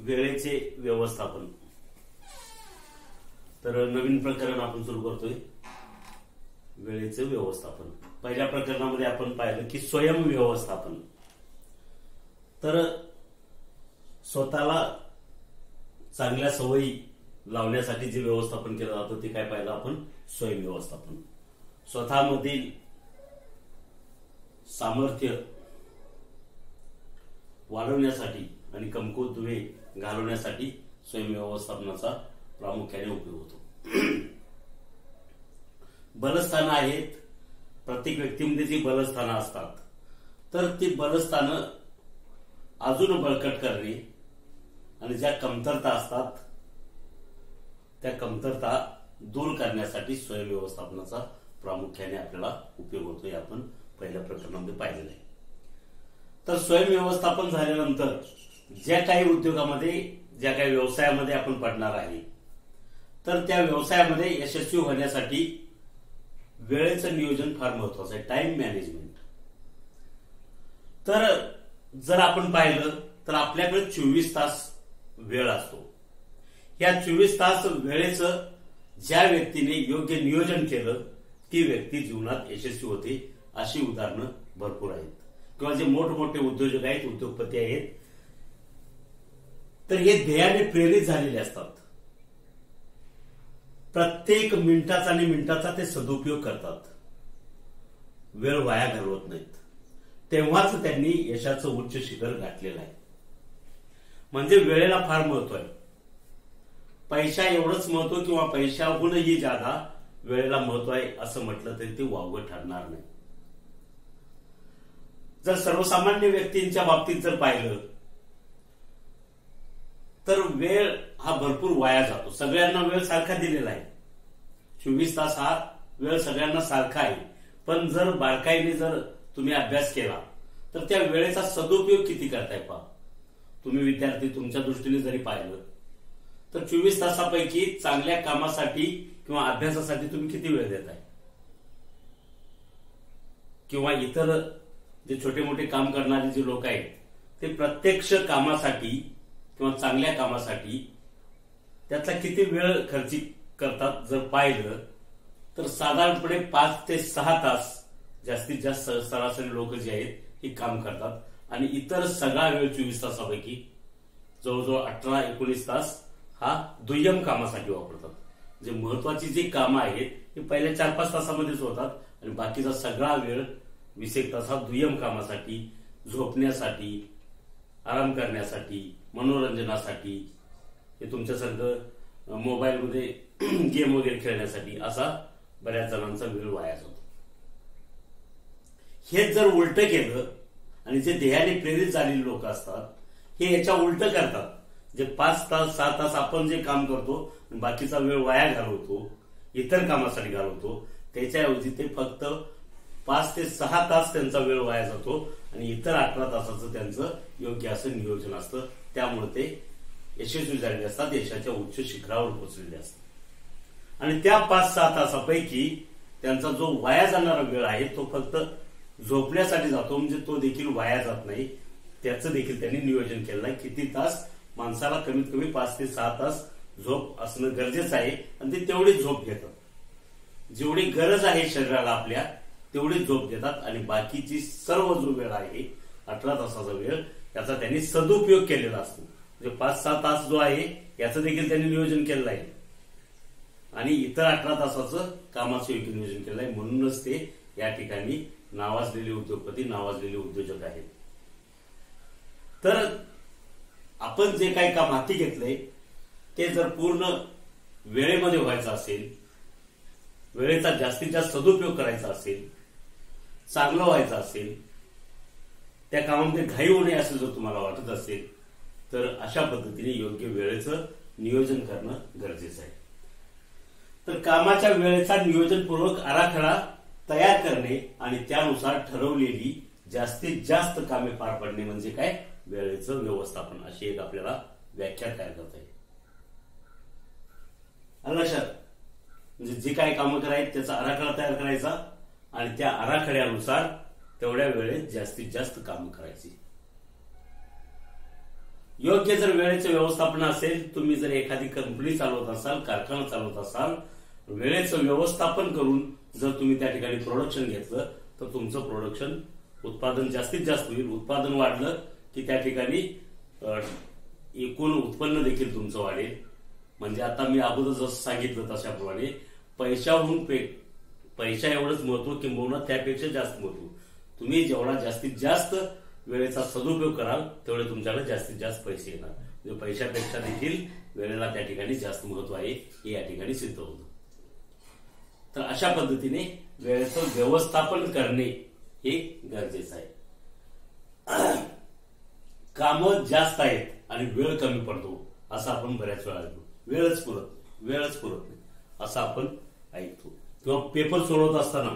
वेळेचे व्यवस्थापन. तर नवीन प्रकरण आपण सुरू करतोय, वेळेचे व्यवस्थापन. पहिल्या प्रकरणामध्ये आपण पाहिलं की स्वयं व्यवस्थापन. तर स्वतःला चांगल्या सवयी लावण्यासाठी जे व्यवस्थापन केलं जातं ते काय पाहिलं आपण, स्वयं व्यवस्थापन. स्वतःमधील सामर्थ्य वाढवण्यासाठी आणि कमकुवत दुवे घालवण्यासाठी स्वयं व्यवस्थापनाचा प्रामुख्याने उपयोग होतो. बलस्थानं आहेत, प्रत्येक व्यक्तीमध्ये जी बलस्थानं असतात, तर ती बलस्थानं अजून बळकट करणे आणि ज्या कमतरता असतात त्या कमतरता दूर करण्यासाठी स्वयं व्यवस्थापनाचा प्रामुख्याने आपल्याला उपयोग होतो, हे आपण पहिल्या प्रकरणामध्ये पाहिलेलं आहे. तर स्वयं व्यवस्थापन झाल्यानंतर ज्या काही उद्योगामध्ये, ज्या काही व्यवसायामध्ये आपण पडणार आहे, तर त्या व्यवसायामध्ये यशस्वी होण्यासाठी वेळेचं नियोजन फार महत्वाचं आहे, टाइम मॅनेजमेंट. तर जर आपण पाहिलं तर आपल्याकडे 24 तास वेळ असतो. या 24 तास वेळेचं ज्या व्यक्तीने योग्य नियोजन केलं ती व्यक्ती जीवनात यशस्वी होते. अशी उदाहरणं भरपूर आहेत. किंवा जे मोठमोठे उद्योजक आहेत, उद्योगपती आहेत, तर हे ध्येयाने प्रेरित झालेले असतात. प्रत्येक मिनिटाचा आणि मिनिटाचा ते सदुपयोग करतात, वेळ वाया घालवत नाहीत. तेव्हाच त्यांनी यशाचं उच्च शिखर गाठलेलं आहे. म्हणजे वेळेला फार महत्व आहे. पैसा एवढंच महत्व किंवा पैशाहूनही जादा वेळेला महत्व आहे असं म्हटलं तरी ते वावगं ठरणार नाही. जर सर्वसामान्य व्यक्तींच्या बाबतीत जर पाहिलं तर वेळ हा भरपूर वाया जातो. सगळ्यांना वेळ सारखा दिलेला आहे, 24 तास हा वेळ सगळ्यांना सारखा आहे. पण जर बारकाईने जर तुम्ही अभ्यास केला तर त्या वेळेचा सदुपयोग किती करताय पहा. तुम्ही विद्यार्थी तुमच्या दृष्टीने जरी पाहिलं तर 24 तासापैकी चांगल्या कामासाठी किंवा अभ्यासासाठी तुम्ही किती वेळ देताय, किंवा इतर जे छोटे मोठे काम करणारे जे लोक आहेत ते प्रत्यक्ष कामासाठी किंवा चांगल्या कामासाठी त्यातला किती वेळ खर्च करतात जर पाहिलं तर साधारणपणे 5 ते 6 तास जास्तीत जास्त सरासरी लोक जे आहेत हे काम करतात. आणि इतर सगळा वेळ 24 तासापैकी जवळजवळ 18-19 तास हा दुय्यम कामासाठी वापरतात. जे महत्वाची जी कामं आहेत ही पहिल्या 4-5 तासामध्येच होतात आणि बाकीचा सगळा वेळ 20 तास हा दुय्यम कामासाठी, झोपण्यासाठी, आराम करण्यासाठी, मनोरंजनासाठी, हे तुमच्यासारखं मोबाईलमध्ये गेम वगैरे खेळण्यासाठी असा बऱ्याच जणांचा वेळ वाया जातो. हे जर उलट केलं आणि जे ध्येयाने प्रेरित झालेले लोक असतात हे याच्या उलट करतात. जे 5 तास 6 तास आपण जे काम करतो बाकीचा वेळ वाया घालवतो, इतर कामासाठी घालवतो, त्याच्याऐवजी ते फक्त 5 ते 6 तास त्यांचा वेळ वाया जातो आणि इतर 18 तासाचं त्यांचं योग्य असं नियोजन असतं. त्यामुळे ते यशस्वी झालेले असतात, यशाच्या उच्च शिखरावर पोहोचलेले असतात. आणि त्या 5-6 तासापैकी त्यांचा जो वाया जाणारा वेळ आहे तो फक्त झोपण्यासाठी जातो. म्हणजे तो देखील वाया जात नाही, त्याचं देखील त्यांनी नियोजन केलेलं आहे. किती तास माणसाला कमीत कमी 5 ते 6 तास झोप असणं गरजेचं आहे आणि ते तेवढीच झोप घेतात. जेवढी गरज आहे शरीराला आपल्या तेवढीच झोप घेतात आणि बाकीची सर्व जो वेळ आहे 18 तासाचा वेळ त्याचा त्यांनी सदुपयोग केलेला असतो. म्हणजे 5-6 तास जो आहे याचं देखील त्यांनी नियोजन केलेलं आहे आणि इतर 18 तासाचं कामाचं योग्य नियोजन केलेलं आहे. म्हणूनच ते या ठिकाणी नावाजलेले उद्योगपती, नावाजलेले उद्योजक आहेत. तर आपण जे काही काम हाती घेतलंय ते जर पूर्ण वेळेमध्ये व्हायचं असेल, वेळेचा जास्तीत जास्त सदुपयोग करायचा असेल, चांगलं व्हायचं असेल, त्या कामामध्ये घाई होऊ नये असं जर तुम्हाला वाटत असेल तर अशा पद्धतीने योग्य वेळेचं नियोजन करणं गरजेचं आहे. तर कामाच्या वेळेचा नियोजनपूर्वक आराखडा तयार करणे आणि त्यानुसार ठरवलेली जास्तीत जास्त कामे पार पाडणे म्हणजे काय, वेळेचं व्यवस्थापन, अशी एक आपल्याला व्याख्या तयार करता येईल. लक्षात, म्हणजे जे काही कामं करायची त्याचा आराखडा तयार करायचा आणि त्या आराखड्यानुसार तेवढ्या वेळेत जास्तीत जास्त कामं करायची. योग्य जर वेळेचं व्यवस्थापन असेल, तुम्ही जर एखादी कंपनी चालवत असाल, कारखाना चालवत असाल, वेळेचं व्यवस्थापन करून जर तुम्ही त्या ठिकाणी प्रोडक्शन घेतलं तर तुमचं प्रोडक्शन उत्पादन जास्तीत जास्त होईल. उत्पादन वाढलं की त्या ठिकाणी एकूण उत्पन्न देखील तुमचं वाढेल. म्हणजे आता मी अगोदर जसं सांगितलं तशाप्रमाणे पैशाहून पैसा एवढंच महत्व किंबहुना त्यापेक्षा जास्त महत्व. तुम्ही जेवढा जास्तीत जास्त वेळेचा सदुपयोग कराल तेवढे तुमच्याकडे जास्तीत जास्त पैसे येणार. म्हणजे पैशापेक्षा देखील वेळेला त्या ठिकाणी जास्त महत्व आहे हे या ठिकाणी सिद्ध होतं. तर अशा पद्धतीने वेळेचं व्यवस्थापन करणे हे गरजेचं आहे. कामं जास्त आहेत आणि वेळ कमी पडतो असं आपण बऱ्याच वेळा ऐकतो. वेळच पुरत नाही असं आपण ऐकतो. किंवा पेपर सोडवत असताना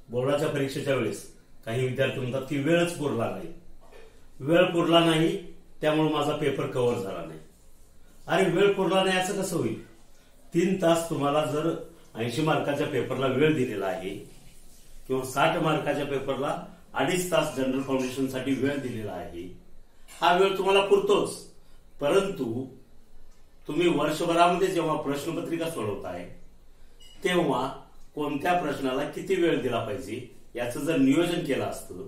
बोर्डाच्या परीक्षेच्या वेळेस काही विद्यार्थी म्हणतात की वेळच पुरला नाही त्यामुळे माझा पेपर कव्हर झाला नाही. अरे वेळ पुरला नाही असं कसं होईल? 3 तास तुम्हाला जर 80 मार्काच्या पेपरला वेळ दिलेला आहे किंवा 60 मार्काच्या पेपरला 2.5 तास जनरल फाउंडेशनसाठी वेळ दिलेला आहे, हा वेळ तुम्हाला पुरतोच. परंतु तुम्ही वर्षभरामध्ये जेव्हा प्रश्नपत्रिका सोडवताय तेव्हा कोणत्या प्रश्नाला किती वेळ दिला पाहिजे याचं जर नियोजन केलं असतं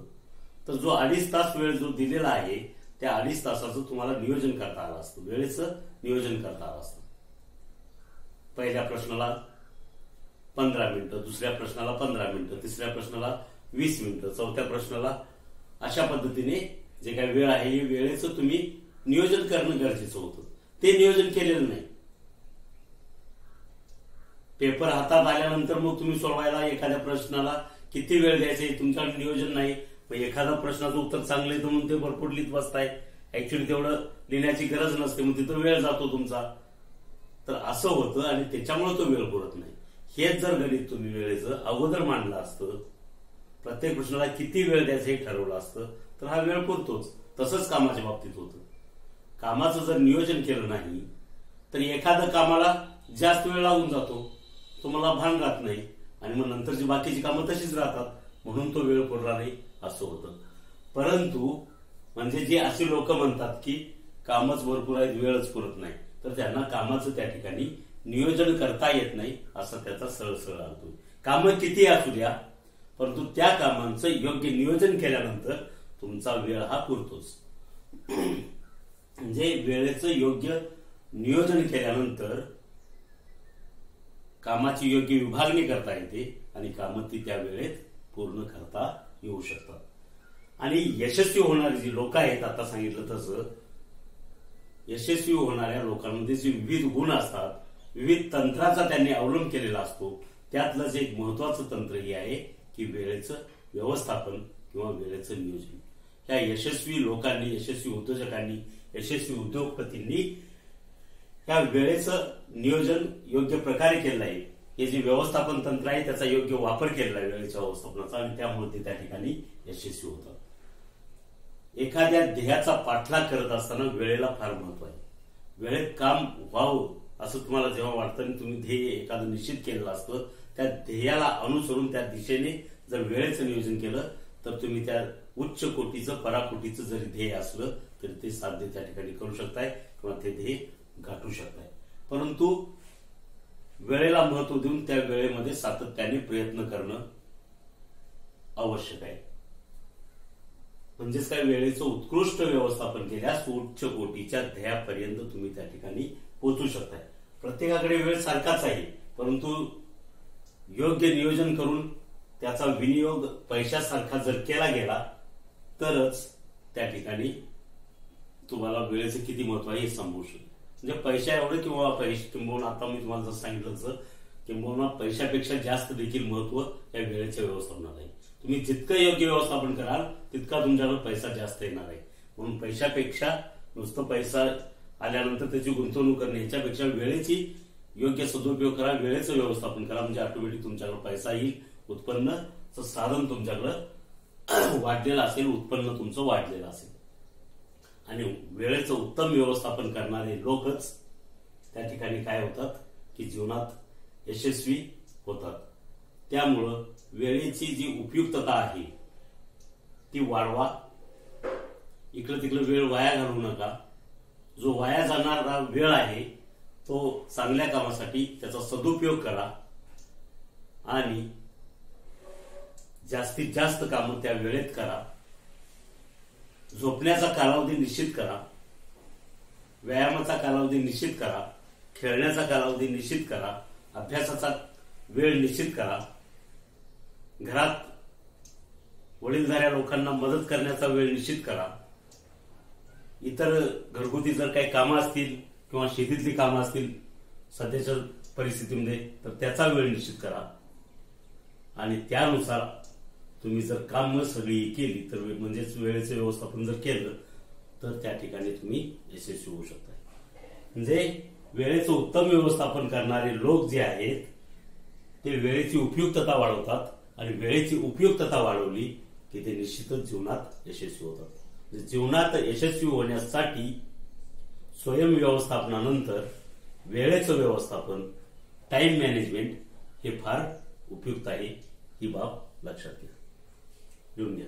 तर जो 2.5 तास वेळ जो दिलेला आहे त्या 2.5 तासाचं तुम्हाला नियोजन करता आलं असतं, वेळेचं नियोजन करता आलं असतं. पहिल्या प्रश्नाला 15 मिनिटं, दुसऱ्या प्रश्नाला 15 मिनिटं, तिसऱ्या प्रश्नाला 20 मिनिटं, चौथ्या प्रश्नाला अशा पद्धतीने जे काही वेळ आहे हे वेळेचं तुम्ही नियोजन करणं गरजेचं होतं. ते नियोजन केलेलं नाही. पेपर हातात आल्यानंतर मग तुम्ही सोडवायला एखाद्या प्रश्नाला किती वेळ द्यायचा हे तुमच्याकडे नियोजन नाही. मग एखाद्या प्रश्नाचं उत्तर चांगलं येतं म्हणून ते भरपूर लिहित बसताय. ऍक्च्युअली तेवढं लिहिण्याची गरज नसते, मग तिथं वेळ जातो तुमचा. तर असं होतं आणि त्याच्यामुळे तो वेळ पुरत नाही. हेच जर गणित तुम्ही वेळेचं अगोदर मांडलं असतं, प्रत्येक प्रश्नाला किती वेळ द्यायचं हे ठरवलं असतं तर हा वेळ पुरतोच. तसंच कामाच्या बाबतीत होतं. कामाचं जर नियोजन केलं नाही तर एखाद्या कामाला जास्त वेळ लागून जातो, तुम्हाला भान राहत नाही आणि मग नंतरची बाकीची कामं तशीच राहतात, म्हणून तो वेळ पुरला नाही असं होतं. परंतु म्हणजे जे असे लोक म्हणतात की कामच भरपूर आहेत वेळच पुरत नाही, तर त्यांना कामाचं त्या ठिकाणी नियोजन करता येत नाही असा त्याचा सरळ अर्थ. कामं किती असू द्या परंतु त्या कामांचं योग्य नियोजन केल्यानंतर तुमचा वेळ हा पुरतोच. म्हणजे वेळेचं योग्य नियोजन केल्यानंतर कामाची योग्य विभागणी करता येते आणि कामं ती त्या वेळेत पूर्ण करता येऊ शकतात. आणि यशस्वी होणारी जी लोक आहेत, आता सांगितलं तसं यशस्वी होणाऱ्या लोकांमध्ये जे विविध गुण असतात, विविध तंत्राचा त्यांनी अवलंब केलेला असतो, त्यातलं जे एक महत्वाचं तंत्र हे आहे की वेळेचं व्यवस्थापन किंवा वेळेचं नियोजन. या यशस्वी लोकांनी, यशस्वी उद्योजकांनी, यशस्वी उद्योगपतींनी या वेळेचं नियोजन योग्य प्रकारे केलं आहे. हे जे व्यवस्थापन तंत्र आहे त्याचा योग्य वापर केलेला आहे वेळेच्या व्यवस्थापनाचा आणि त्यामुळे ते त्या ठिकाणी यशस्वी होतात. एखाद्या ध्येयाचा पाठलाग करत असताना वेळेला फार महत्व आहे. वेळेत काम व्हावं असं तुम्हाला जेव्हा वाटतं आणि तुम्ही ध्येय एखादं निश्चित केलेलं असतं, त्या ध्येयाला अनुसरून त्या दिशेने जर वेळेचं नियोजन केलं तर तुम्ही त्या उच्च कोटीचं पराकोटीचं जरी ध्येय असलं तरी ते साध्य त्या ठिकाणी करू शकताय किंवा ते ध्येय गाठू शकताय. परंतु वेळेला महत्व देऊन त्या वेळेमध्ये सातत्याने प्रयत्न करणं आवश्यक आहे. म्हणजेच काय, वेळेचं उत्कृष्ट व्यवस्थापन केल्यास उच्च कोटीच्या ध्येयापर्यंत तुम्ही त्या ठिकाणी पोहोचू शकताय. प्रत्येकाकडे वेळ सारखाच आहे, परंतु योग्य नियोजन करून त्याचा विनियोग पैशासारखा जर केला गेला तरच त्या ठिकाणी तुम्हाला वेळेचं किती महत्व आहे हे समजू शकतो. म्हणजे पैसा एवढं किंवा किंबहुना आता मी तुम्हाला जसं सांगितलं तसं किंबहुना पैशापेक्षा जास्त देखील महत्व या वेळेच्या व्यवस्थापनात आहे. तुम्ही जितकं योग्य व्यवस्थापन कराल तितका तुमच्याकडे पैसा जास्त येणार आहे. म्हणून पैशापेक्षा नुसतं पैसा आल्यानंतर त्याची गुंतवणूक करणे ह्याच्यापेक्षा वेळेची योग्य सदुपयोग करा, वेळेचं व्यवस्थापन करा, म्हणजे ऑटोमॅटिक तुमच्याकडे पैसा येईल, उत्पन्नाचं साधन तुमच्याकडे वाढलेलं असेल, उत्पन्न तुमचं वाढलेलं असेल. आणि वेळेचं उत्तम व्यवस्थापन करणारे लोकच त्या ठिकाणी काय होतात की जीवनात यशस्वी होतात. त्यामुळं वेळेची जी उपयुक्तता आहे ती वाढवा. इकडे तिकडे वेळ वाया घालवू नका. जो वाया जाणारा वेळ आहे तो चांगल्या कामासाठी त्याचा सदुपयोग करा आणि जास्तीत जास्त कामं त्या वेळेत करा. झोपण्याचा कालावधी निश्चित करा, व्यायामाचा कालावधी निश्चित करा, खेळण्याचा कालावधी निश्चित करा, अभ्यासाचा वेळ निश्चित करा, घरात वडीलधाऱ्या लोकांना मदत करण्याचा वेळ निश्चित करा, इतर घरगुती जर काही कामं असतील किंवा शेतीतली कामं असतील सध्याच्या परिस्थितीमध्ये तर त्याचा वेळ निश्चित करा आणि त्यानुसार तुम्ही जर कामं सगळी केली तर म्हणजेच वेळेचं व्यवस्थापन जर केलं तर त्या ठिकाणी तुम्ही यशस्वी होऊ शकता. म्हणजे वेळेचं उत्तम व्यवस्थापन करणारे लोक जे आहेत ते वेळेची उपयुक्तता वाढवतात आणि वेळेची उपयुक्तता वाढवली की ते निश्चितच जीवनात यशस्वी होतात. जीवनात यशस्वी होण्यासाठी स्वयं व्यवस्थापनानंतर वेळेचं व्यवस्थापन, टाइम मॅनेजमेंट हे फार उपयुक्त आहे. ही बाब लक्षात घ्या, लिहून घ्या.